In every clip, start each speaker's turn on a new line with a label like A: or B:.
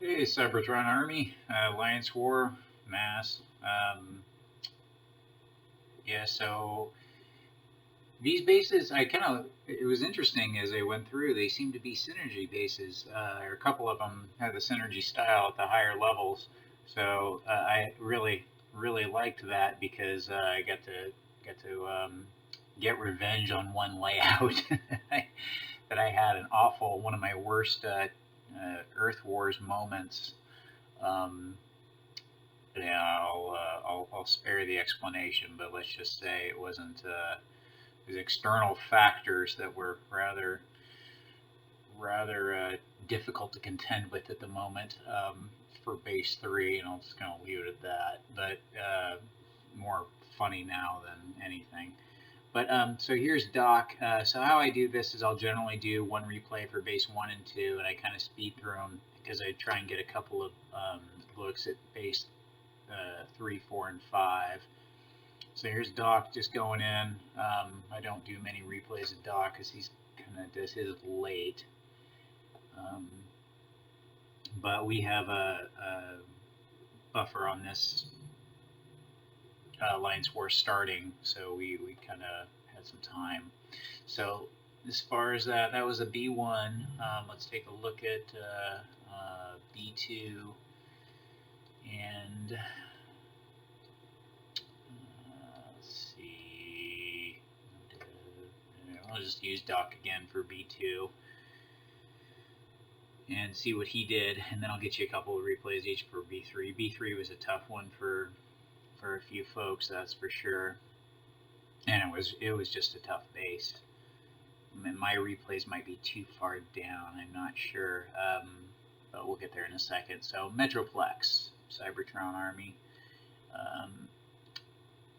A: Hey, Cybertron Army, Alliance War, Mass. Yeah, so these bases, it was interesting as I went through, they seem to be synergy bases. A couple of them had the synergy style at the higher levels. So I really liked that because I got to get revenge on one layout that I had one of my worst Earth Wars moments. Um, Yeah, I'll spare the explanation, but let's just say it wasn't. There's external factors that were rather difficult to contend with at the moment for base three, and I'm just going to leave it at that. But more funny now than anything. But so here's Doc. So how I do this is I'll generally do one replay for base one and two, and I kind of speed through them because I try and get a couple of looks at base 3, 4, and 5. So here's Doc just going in. I don't do many replays of Doc because he's kind of does his late. But we have a buffer on this Alliance War starting, so we kind of had some time. So as far as that was a B1. Let's take a look at B2 and let's see. I'll just use Doc again for B2 and see what he did, and then I'll get you a couple of replays each for B3. B3 was a tough one for a few folks, that's for sure, and it was just a tough base. My replays might be too far down, I'm not sure, but we'll get there in a second. So Metroplex, Cybertron Army,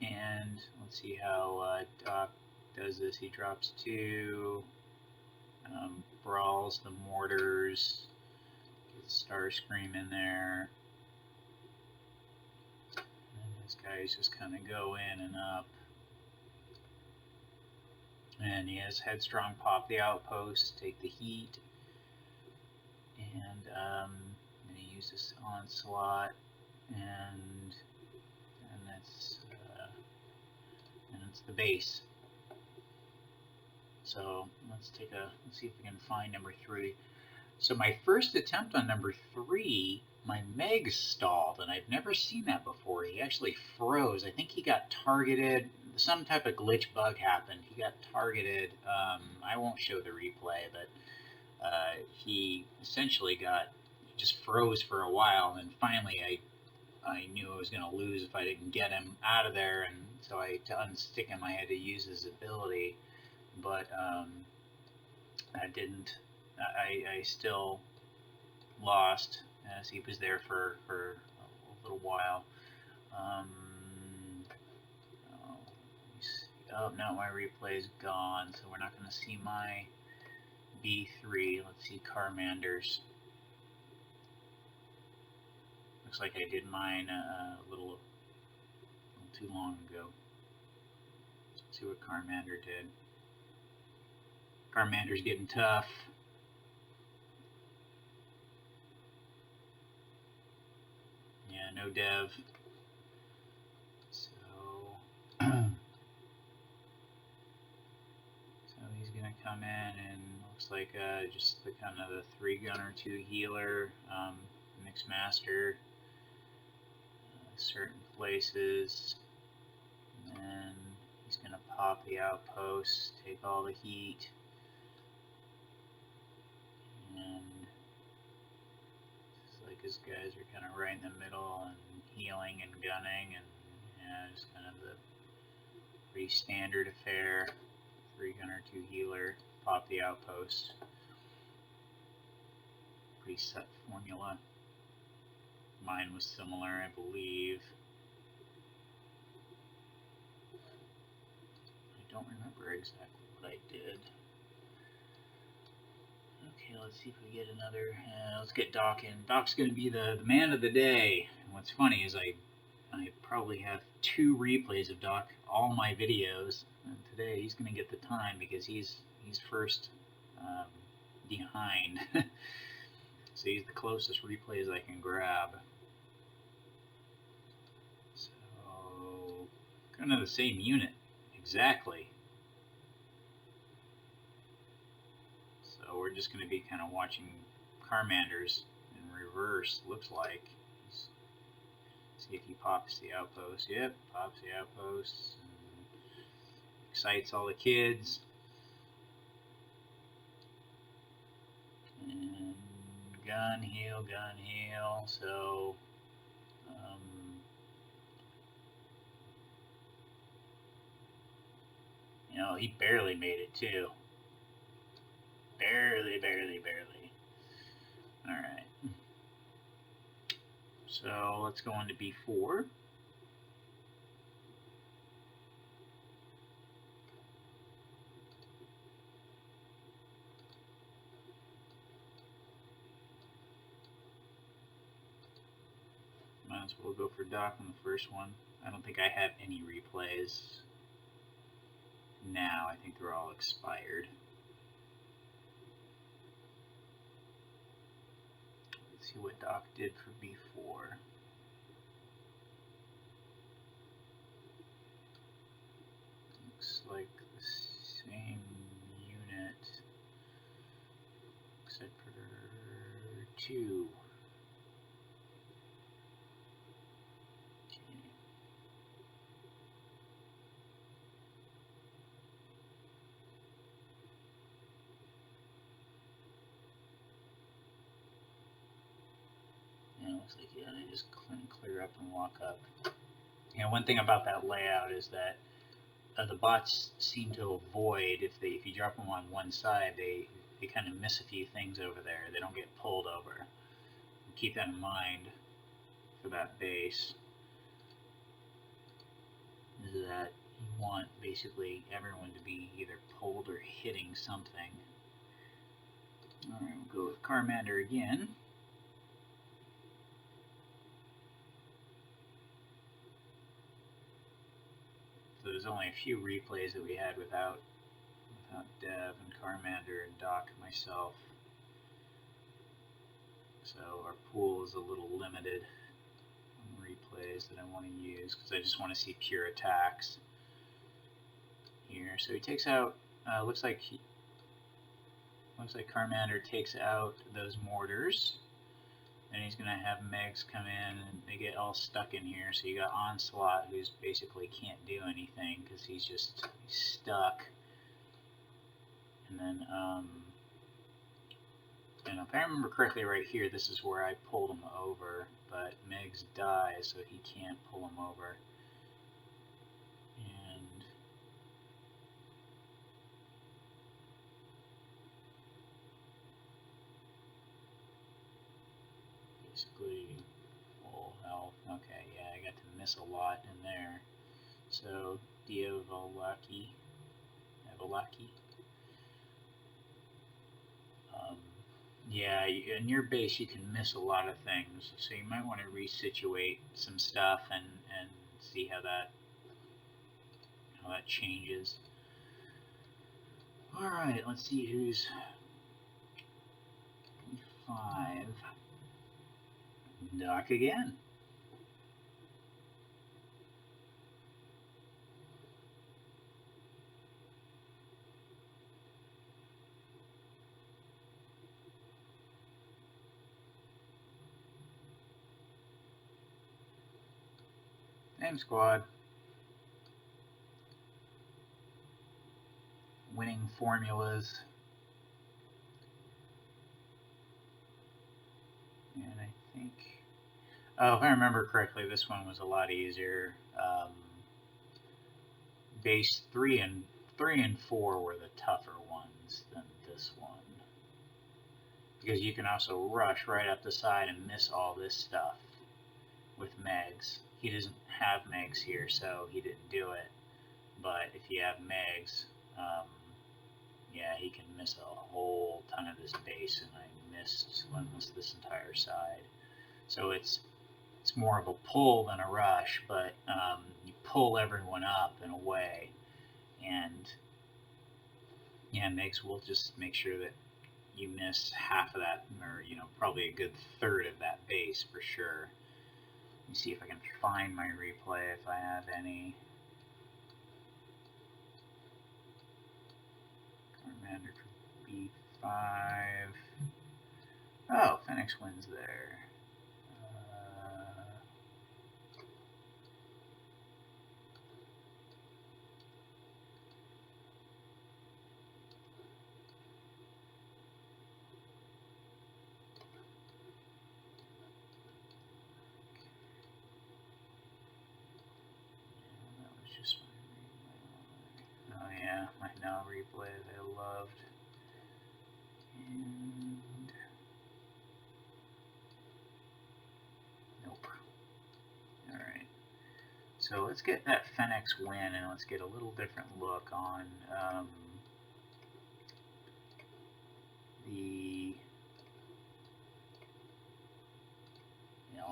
A: and let's see how Doc does this. He drops 2, brawls the mortars, gets Starscream in there, and these guys just kind of go in and up. And he has Headstrong pop the outpost, take the heat, and he uses Onslaught, and that's the base. So let's see if we can find number 3. So my first attempt on number 3, my Meg stalled, and I've never seen that before. He actually froze. I think he got targeted. Some type of glitch bug happened. He got targeted. I won't show the replay, but he essentially just froze for a while, and finally I knew I was going to lose if I didn't get him out of there, and so to unstick him I had to use his ability, but I didn't. I still lost as he was there for a little while. Oh no, my replay is gone, so we're not going to see my B3. Let's see Carmanders. Looks like I did mine a little too long ago. Let's see what Carmander did. Carmander's getting tough. Yeah, no dev. So, he's gonna come in and looks like just the kind of the 3-gunner, 2 healer, mixed master, certain places, and then he's gonna pop the outpost, take all the heat, and it's like his guys are kind of right in the middle and healing and gunning, and yeah, just kind of the pretty standard affair. 3-gunner, 2 healer, pop the outpost. Pretty set formula. Mine was similar, I believe. I don't remember exactly what I did. Okay, let's see if we get another. Let's get Doc in. Doc's going to be the man of the day. And what's funny is I probably have 2 replays of Doc, all my videos, and today he's going to get the time because he's first behind. So these are the closest replays I can grab. So, kind of the same unit, exactly. So we're just going to be kind of watching Carmanders in reverse, looks like. See if he pops the outpost. Yep, pops the outpost. And excites all the kids. And gun heal. So, you know, he barely made it too. Barely. Alright. So let's go into B4. Might as well go for Doc on the first one. I don't think I have any replays now. I think they're all expired. Let's see what Doc did for B4. Looks like the same unit, except for 2. Looks like, yeah, they just clear up and walk up. You know, one thing about that layout is that the bots seem to avoid, if you drop them on one side, they kind of miss a few things over there. They don't get pulled over. Keep that in mind for that base. Is that you want basically everyone to be either pulled or hitting something. Alright, we'll go with Carmander again. So there's only a few replays that we had without Dev and Carmander and Doc and myself. So our pool is a little limited on replays that I want to use because I just want to see pure attacks here. So he takes out, looks like Carmander takes out those mortars. Then he's going to have Megs come in and they get all stuck in here. So you got Onslaught, who's basically can't do anything because he's stuck. And then, and if I remember correctly right here, this is where I pulled him over, but Megs dies, so he can't pull him over. And basically full health. Okay, yeah, I got to miss a lot in there. So Diavolaki. Yeah, in your base you can miss a lot of things, so you might want to resituate some stuff and see how that changes. All right, let's see who's 5. Doc again. Same squad. Winning formulas. And I think, oh, if I remember correctly, this one was a lot easier. Base 3 and 4 were the tougher ones than this one. Because you can also rush right up the side and miss all this stuff with Megs. He doesn't have Megs here, so he didn't do it. But if you have Megs, yeah, he can miss a whole ton of this base, and I missed almost this entire side. So it's more of a pull than a rush, but you pull everyone up in a way, and yeah, Megs will just make sure that you miss half of that, or probably a good third of that base for sure. Let me see if I can find my replay if I have any. Commander for B5. Oh, Fenix wins there. Oh yeah, my now replay that I loved. And nope. Alright. So let's get that Fenix win and let's get a little different look on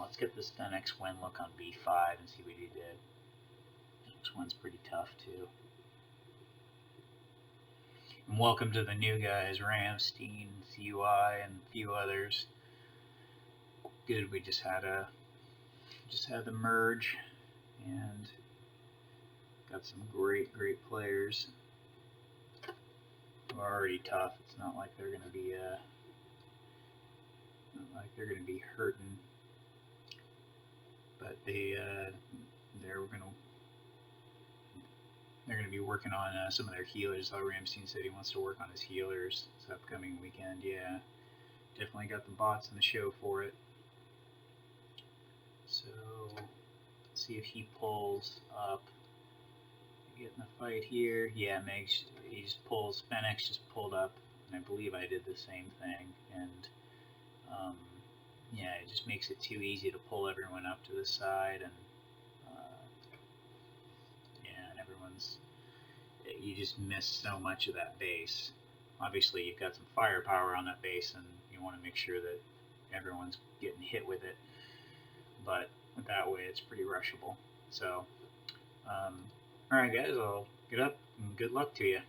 A: let's get this Fenix win look on B5 and see what he did. This one's pretty tough too. And welcome to the new guys, Ramstein, CUI, and a few others. Good, we just had the merge and got some great players who are already tough. It's not like they're gonna be hurting, but they're gonna be working on some of their healers. Ramstein said he wants to work on his healers this upcoming weekend. Yeah, definitely got the bots in the show for it. So let's see if he pulls up. Get in the fight here. Yeah, he just pulls. Fenix just pulled up, and I believe I did the same thing. And yeah, it just makes it too easy to pull everyone up to the side, and yeah, and you just miss so much of that base. Obviously, you've got some firepower on that base, and you want to make sure that everyone's getting hit with it. But that way, it's pretty rushable. So, all right, guys, I'll get up, and good luck to you.